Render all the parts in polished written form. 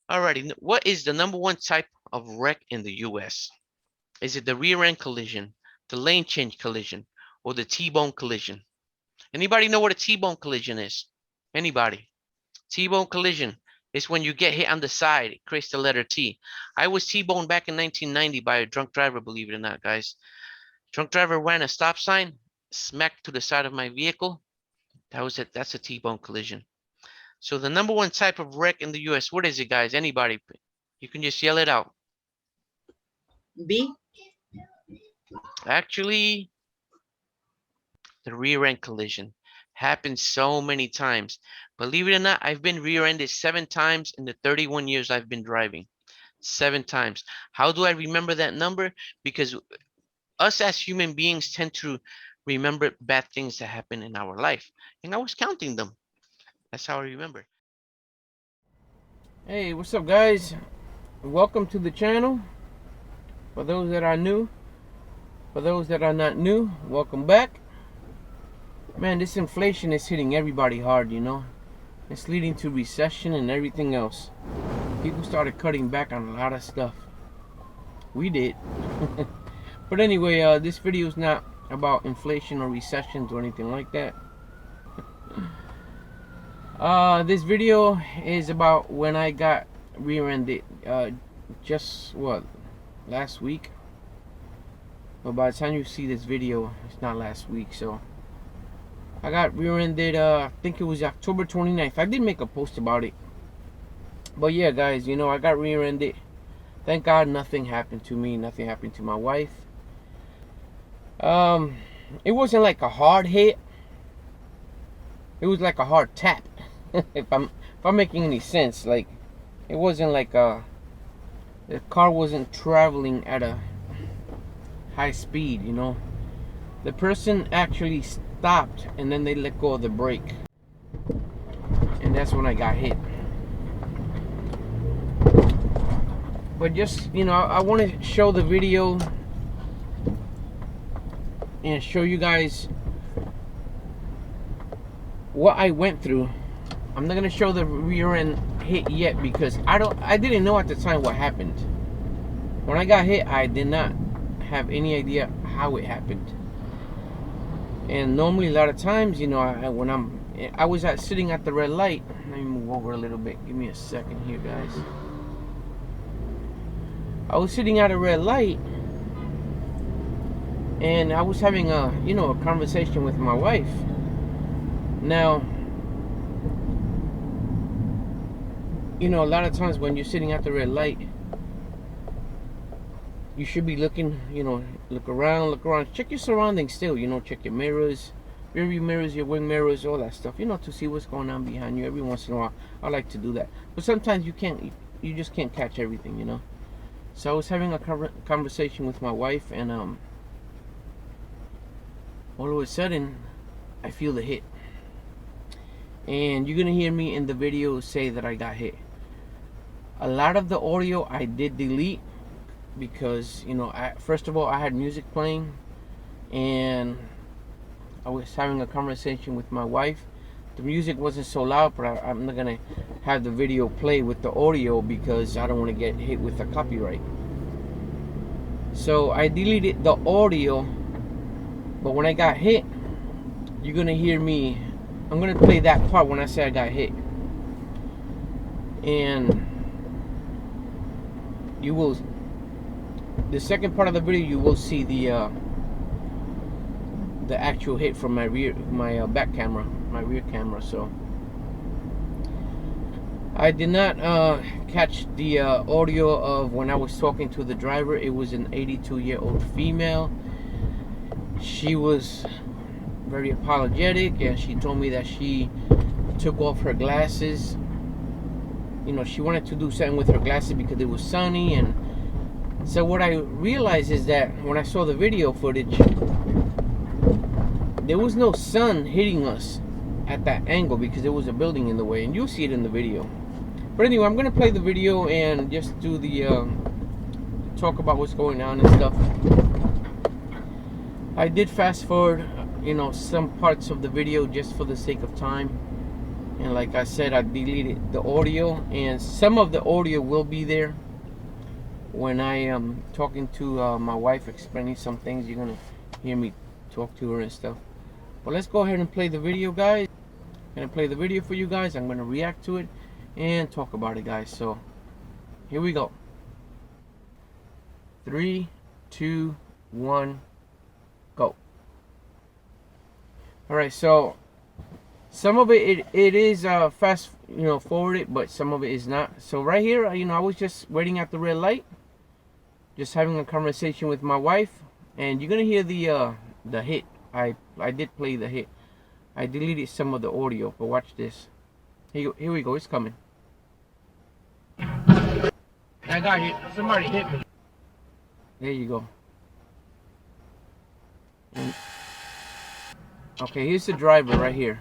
Alrighty, what is the number one type of wreck in the U.S.? Is it the rear end collision, the lane change collision, or the T-bone collision? Anybody know what a T-bone collision is? Anybody? T-bone collision is when you get hit on the side. It creates the letter T. I was T-boned back in 1990 by a drunk driver, believe it or not, guys. Drunk driver ran a stop sign, smacked to the side of my vehicle. That was it. That's a T-bone collision. So the number one type of wreck in the U.S., what is it, guys? Anybody? You can just yell it out. B. Actually, the rear end collision happens so many times. Believe it or not, I've been rear-ended 7 times in the 31 years I've been driving. 7 times. How do I remember that number? Because us as human beings tend to remember bad things that happen in our life. And I was counting them. That's how I remember. Hey, what's up, guys? Welcome to the channel. For those that are new, for those that are not new, welcome back. Man, this inflation is hitting everybody hard, you know. It's leading to recession and everything else. People started cutting back on a lot of stuff. We did. But anyway, this video is not about inflation or recessions or anything like that. This video is about when I got rear-ended just last week. But by the time you see this video, it's not last week. So I got rear-ended, I think it was October 29th. I did make a post about it. But yeah, guys, you know, I got rear-ended. Thank God nothing happened to me. Nothing happened to my wife. It wasn't like a hard hit. It was like a hard tap. if I'm making any sense. Like, it wasn't like the car wasn't traveling at a high speed, you know. The person actually stopped and then they let go of the brake. And that's when I got hit. But just, you know, I want to show the video and show you guys what I went through. I'm not gonna show the rear end hit yet because I didn't know at the time what happened. When I got hit, I did not have any idea how it happened. And normally a lot of times, you know, I was sitting at the red light. Let me move over a little bit. Give me a second here, guys. I was sitting at a red light and I was having a conversation with my wife. Now, you know, a lot of times when you're sitting at the red light, you should be looking, you know, look around, check your surroundings still, you know, check your mirrors, rear view mirrors, your wing mirrors, all that stuff, you know, to see what's going on behind you. Every once in a while, I like to do that. But sometimes you just can't catch everything, you know. So I was having a conversation with my wife, and all of a sudden, I feel the hit. And you're gonna hear me in the video say that I got hit. A lot of the audio I did delete because, you know, first of all, I had music playing and I was having a conversation with my wife. The music wasn't so loud, but I'm not gonna have the video play with the audio because I don't want to get hit with a copyright. So I deleted the audio, but when I got hit, you're gonna hear me. I'm gonna play that part when I say I got hit, and you will. The second part of the video, you will see the actual hit from my back camera, my rear camera. So I did not catch the audio of when I was talking to the driver. It was an 82-year-old female. She was very apologetic, and she told me that she took off her glasses. You know, she wanted to do something with her glasses because it was sunny. And so what I realized is that when I saw the video footage, there was no sun hitting us at that angle because there was a building in the way, and you'll see it in the video. But anyway, I'm gonna play the video and just do the talk about what's going on and stuff. I did fast forward, you know, some parts of the video just for the sake of time. And like I said, I deleted the audio, and some of the audio will be there when I am talking to my wife, explaining some things. You're gonna hear me talk to her and stuff. But let's go ahead and play the video, guys. I'm gonna play the video for you guys. I'm gonna react to it and talk about it, guys. So here we go. 3, 2, 1, go. All right, so some of it is fast, forwarded, but some of it is not. So right here, I was just waiting at the red light, just having a conversation with my wife, and you're gonna hear the hit. I did play the hit. I deleted some of the audio, but watch this. Here we go. It's coming. I got hit. Somebody hit me. There you go. And, okay, here's the driver right here.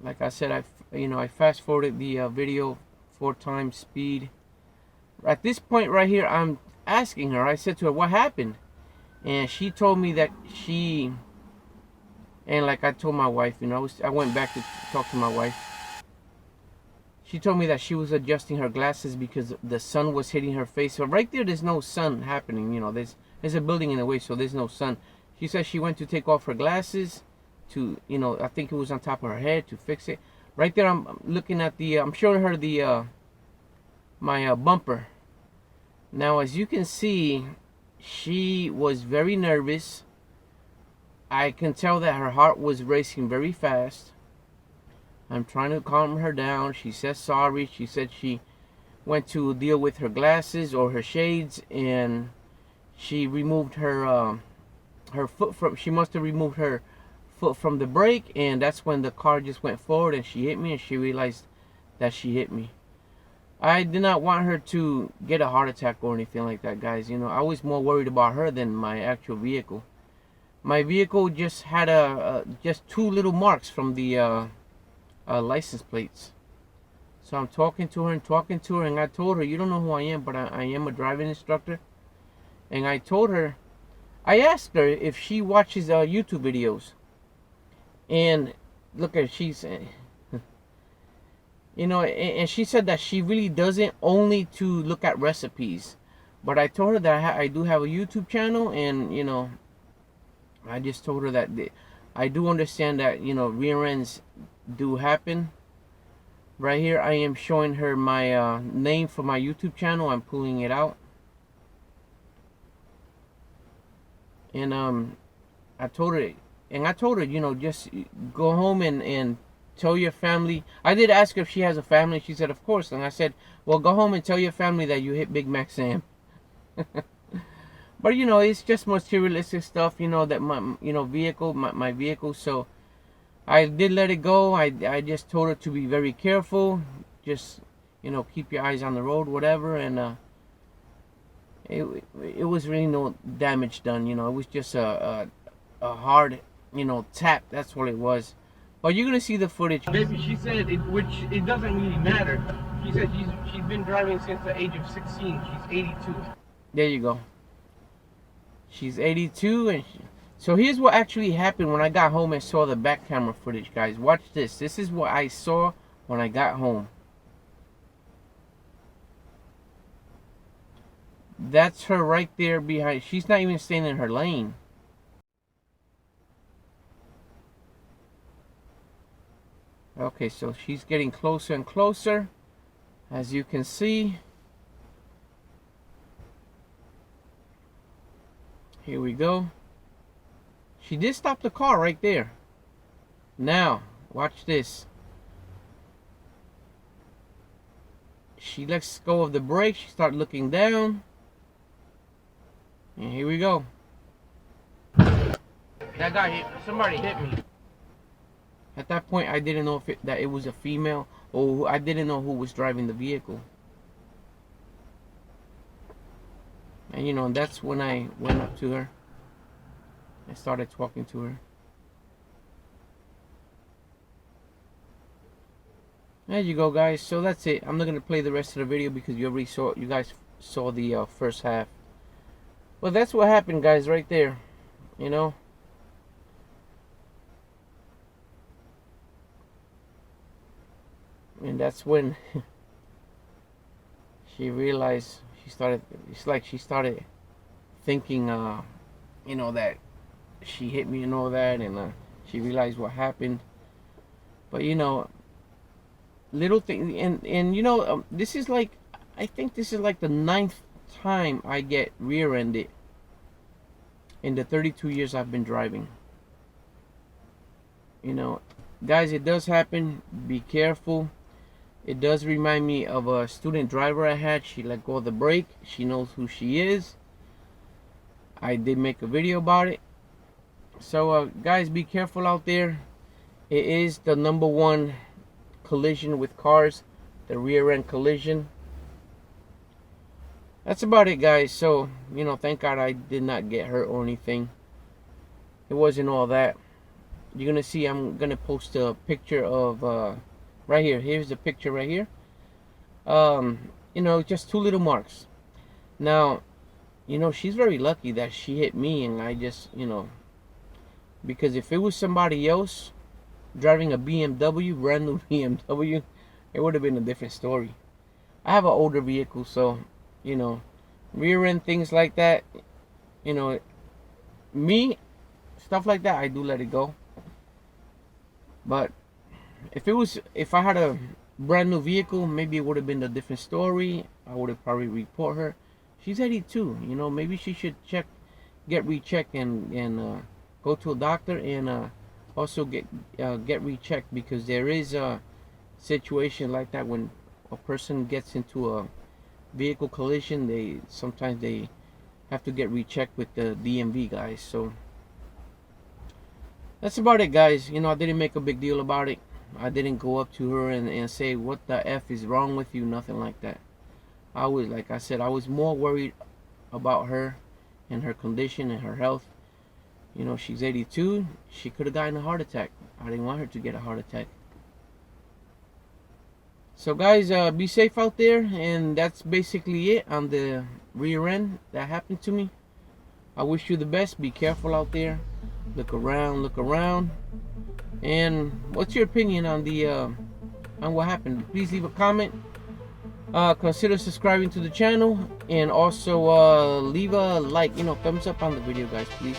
Like I said, I fast forwarded the video 4 times speed. At this point right here, I'm asking her. I said to her, "What happened?" And she told me that and like I told my wife, I went back to talk to my wife. She told me that she was adjusting her glasses because the sun was hitting her face. So right there's no sun happening. There's a building in the way, so there's no sun. She said she went to take off her glasses to, I think it was on top of her head, to fix it. Right there, I'm looking at I'm showing her my bumper. Now, as you can see, she was very nervous. I can tell that her heart was racing very fast. I'm trying to calm her down. She said sorry. She said she went to deal with her glasses or her shades, and she removed her foot from. She must have removed her foot from the brake, and that's when the car just went forward and she hit me, and she realized that she hit me. I did not want her to get a heart attack or anything like that, guys. I was more worried about her than my actual vehicle. My vehicle just had just 2 little marks from the license plates. So I'm talking to her, and I told her, "You don't know who I am, but I am a driving instructor." And I told her, I asked her if she watches YouTube videos. And look at she's, and she said that she really doesn't, only to look at recipes. But I told her that I do have a YouTube channel, and I just told her that I do understand that rear ends do happen. Right here, I am showing her my name for my YouTube channel. I'm pulling it out, and I told her, just go home and tell your family. I did ask her if she has a family. She said, "Of course." And I said, "Well, go home and tell your family that you hit Big Mac Sam." But it's just materialistic stuff. That my vehicle, my vehicle. So I did let it go. I just told her to be very careful. Just keep your eyes on the road, whatever. And it was really no damage done. It was just a hard tap. That's what it was. But you're gonna see the footage. Basically, she said which it doesn't really matter. She said she's been driving since the age of 16. She's 82. There you go. She's 82, and so here's what actually happened when I got home and saw the back camera footage, guys. Watch this. This is what I saw when I got home. That's her right there behind. She's not even staying in her lane. Okay, so she's getting closer and closer, as you can see. Here we go. She did stop the car right there. Now, watch this. She lets go of the brake. She starts looking down. And here we go. That guy hit, somebody hit me. At that point, I didn't know that it was a female, or I didn't know who was driving the vehicle. And that's when I went up to her. I started talking to her. There you go, guys. So that's it. I'm not gonna play the rest of the video because you guys saw the first half. Well, that's what happened, guys, right there. And that's when she realized, it's like she started thinking, you know, that she hit me and all that, and she realized what happened. But you know, little thing, and you know, this is like, I think this is like the 9th time I get rear-ended in the 32 years I've been driving. You know, guys, it does happen. Be careful. It does remind me of a student driver I had. She let go of the brake. She knows who she is. I did make a video about it. So guys, be careful out there. It is the #1 collision with cars, the rear end collision. That's about it, guys. So, you know, thank God I did not get hurt or anything. It wasn't all that. You're gonna see, I'm gonna post a picture of right here. Here's the picture right here. You know, just 2 little marks. Now, you know, she's very lucky that she hit me, and I just, you know, because if it was somebody else driving a BMW, brand new BMW, it would have been a different story. I have an older vehicle, so, you know, rear end things like that, you know, me, stuff like that, I do let it go. But if I had a brand new vehicle, maybe it would have been a different story. I would have probably report her. She's 82, you know, maybe she should get rechecked and go to a doctor, and also get rechecked, because there is a situation like that when a person gets into a vehicle collision. Sometimes they have to get rechecked with the DMV guys. So that's about it, guys. You know, I didn't make a big deal about it. I didn't go up to her and say, what the F is wrong with you? Nothing like that. Like I said, I was more worried about her and her condition and her health. You know, she's 82. She could have gotten a heart attack. I didn't want her to get a heart attack. So guys, be safe out there. And that's basically it on the rear end that happened to me. I wish you the best. Be careful out there. Look around. And what's your opinion on the on what happened? Please leave a comment. Consider subscribing to the channel, and also leave a like, you know, thumbs up on the video, guys, please.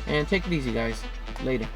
And take it easy, guys. Later.